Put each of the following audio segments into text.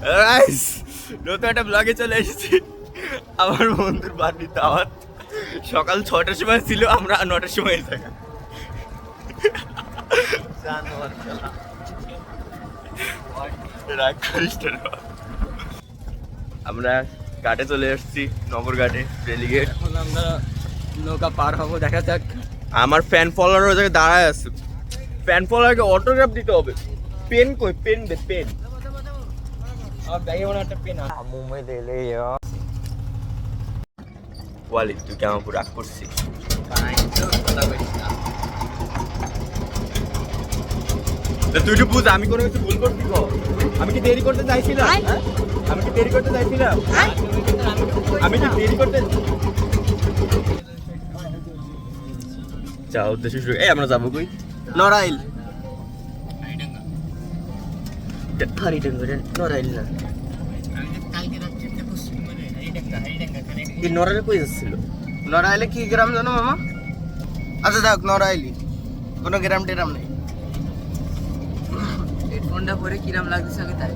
Guys নতুন একটা ব্লগে চলে এসেছি। আমার বন্ধুর বাড়ির দাওয়াত সকাল 6টার সময় ছিল, আমরা 9টার সময় থাকি। আমরা ঘাটে চলে এসেছি, নগর ঘাটে, রেলিগেট। এখন আমরা নৌকা পার হবো, দেখা যাক। আমার ফ্যান ফলোয়ার ওই জায়গায় দাঁড়ায় আছে। ফ্যান ফলোয়ারকে অটোগ্রাফ দিতে হবে। পেন কই? পেন দে, পেন। আমার ব্যাগে মনে একটা পেন আছে। মুম্বাই দিলে ওয়ালি, তুই কেমন পুরো রাগ করছিস? তুই একটু বুঝ, আমি কোনো কিছু ভুল করছি? আমি কি দেরি করতে চাইছিলাম? আমি কি দেরি করতে চাইছিলাম? আমি কি দেরি করতে যাও উদ্দেশ্য শুরু। এই আমরা যাবো কই? নড়াইল। নড়াইল না, নড়াইলে কই যাচ্ছিল? নড়াইলে কি গ্রাম জানো মামা? আচ্ছা দেখ, নড়াইলি কোনো গ্রাম টেরাম নেই। হেডফোনটা পরে কিরাম লাগছে আগে তাই।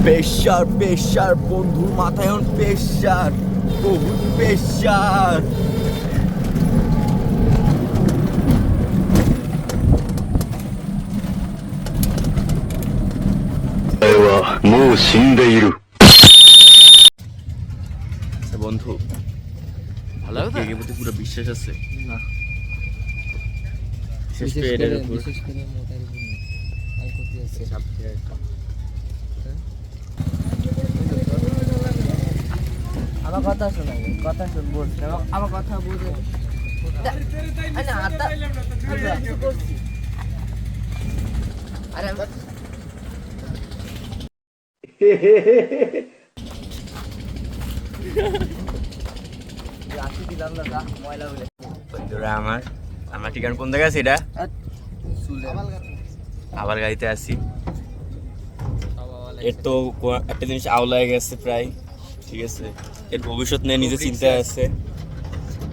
প্রেশার প্রেশার বন্ধুর মাথায় এখন প্রেশার, বহুত প্রেশার। বন্ধু ভালো এর প্রতি পুরো বিশ্বাস আছে? না, বিশেষ করে এটার উপর। বিশেষ করে মোটার উপর না। আমি করতে যাচ্ছি আমার কথা শোন, কথা শোন, বল আমার কথা বুঝে। আরে বন্ধুরা আমার আমার ঠিকানা কোন জায়গা আছে? এটা আবার গাড়িতে আসি। এর তো একটা জিনিস আওলায় গেছে প্রায়, ঠিক আছে? এর ভবিষ্যৎ নিয়ে নিজে চিন্তায় আছে।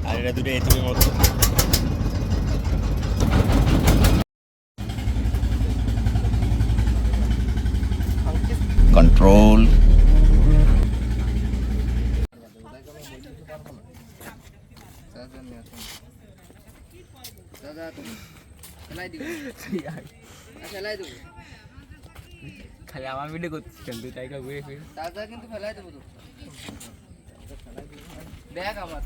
আর এটা দুটো এতিমের মতো। কন্ট্রোল। খালি আমার ভিডিও করছিস কেন তুই? টাইকা ঘুরে ফির দাদা কিন্তু ফেলাই দেবো তো। দেখ আমার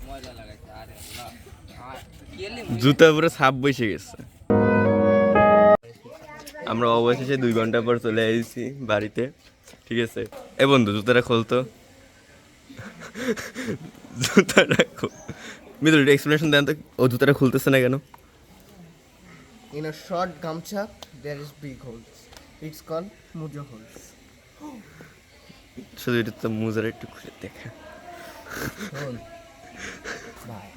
মজা লাগাইছে। আরে জুতা পুরো ছাপ বসে গেছে। আমরা অবশেষে 2 ঘন্টা পর চলে এসেছি বাড়িতে, ঠিক আছে? এ বন্ধু জুতাটা খোলতো, জুতাটা খোল। মিত্র একটু এক্সপ্লেনেশন দেন তো, ও জুতাটা খুলতেছে না কেন? In a short gamcha, there is big holes. It's called mujo holes. শুধু এটা তো মুজার একটু খুলে দেখা। ভাই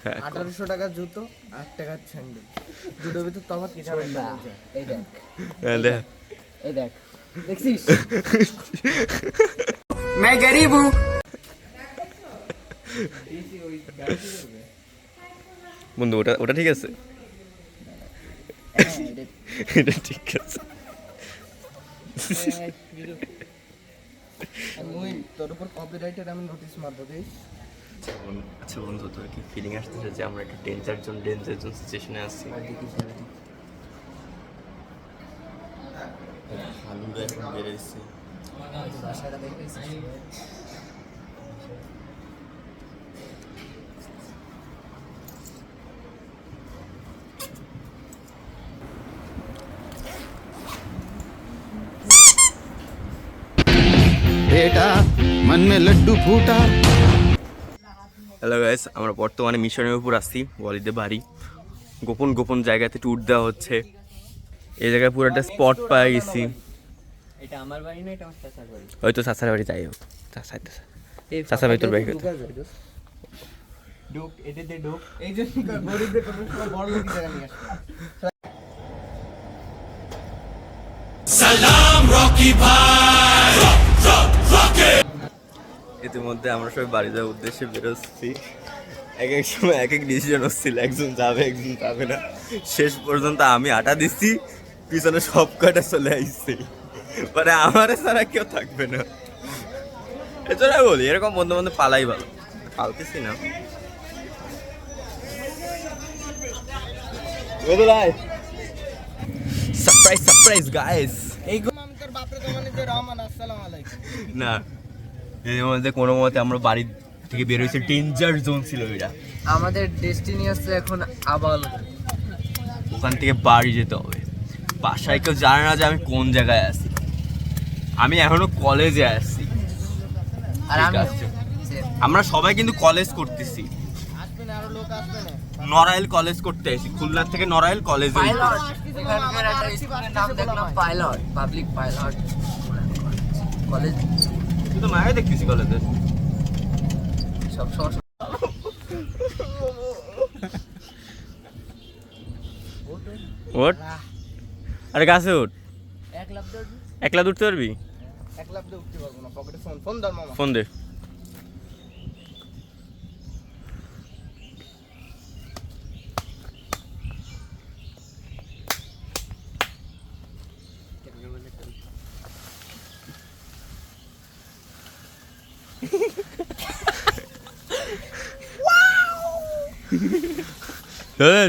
হ্যাঁ, 1800 টাকার জুতো, 8 টাকার স্যান্ডেল, দুটোর ভিতর তফাৎ কিছু না। এই দেখ, হ্যাঁ দেখ। এই দেখ, দেখছিস? मैं गरीब हूँ। বন্ধু ওটা ওটা ঠিক আছে, এটা ঠিক আছে। তোর উপর কপিরাইটেড আমি নোটিশ মারবো দিস। আচ্ছা বন্ধু, তোর কি ফিলিং আসতেছে যে আমরা একটা ডেঞ্জার জোন সিচুয়েশনে আছি? হালুরা এখন বেড়েছে। बेटा मन में लड्डू फूटा। হ্যালো গাইস, আমরা বর্তমানে মিশনের উপর আসছি, ওয়ালিদের বাড়ি। গোপন গোপন জায়গাতে ট্যুর দেওয়া হচ্ছে। এই জায়গায় পুরো একটা স্পট পাই গেছি। এটা আমার বাড়ি না, এটা আমার চাচার বাড়ি। হয়তো চাচার বাড়ি, যাই হোক। চাচা ভাই তোর বাড়ি কোথায়? ডোক এটা দে ডোক। এই যে গরিবদের কোনো বড় লোক জায়গা নিয়ে আসে। সালাম রকি ভাই। ইতিমধ্যে আমরা সবাই বাড়ি যাওয়ার উদ্দেশ্যে বেরোচ্ছি। এক এক সময় এক এক ডিসিশন হচ্ছিল, একজন যাবে একজন যাবে না। শেষ পর্যন্ত আমি আটা দিচ্ছি, পিছনে সব কটা চলে আসছে, মানে আমার ছাড়া কেউ থাকবে না। এছাড়া বলি এরকম বন্ধু বান্ধব পালাই ভালো, পালতেছি না। Surprise surprise guys. আমাদের বাপরে তোমাদের রহমান আসসালামু আলাইকুম। না এর মধ্যে কোনো মতে আমরা বাড়ি থেকে বের হয়েছে, ডেঞ্জার জোন ছিল এটা। আমাদের ডেস্টিনি আছে এখন আবাল। ওখান থেকে বাড়ি যেতে হবে। বাসায় কেউ জানে না যে আমি কোন জায়গায় আছি। আমি এখনো কলেজে আসছি। আর ঠিক আমি আছে। আমরা সবাই কিন্তু কলেজ করতেছি। আসবে না, আরো লোক আসবে না। নড়াইল কলেজ করতে আসি, খুলনা থেকে নড়াইল কলেজ। পাইলট, এখানকার একটা স্কুলের নাম দেখলাম পাইলট, পাবলিক পাইলট কলেজ। তুই তো মায়ের দেখতেছি কলেজে। সব সময় ওঠ, আরে গাছে উঠ। এক লাখ দৌড়, একলা উঠতে পারবি? এক লাখ দিয়ে উঠতে পারবো না। পকেটে ফোন, ফোন ধর মামা। ফোন দে।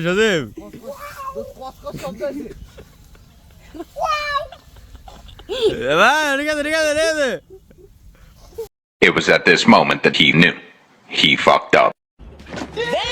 সদেব কস শব্দ আছে। ঠিক আছে ঠিক আছে ঠিক আছে। It was at this moment that he knew he fucked up. Damn!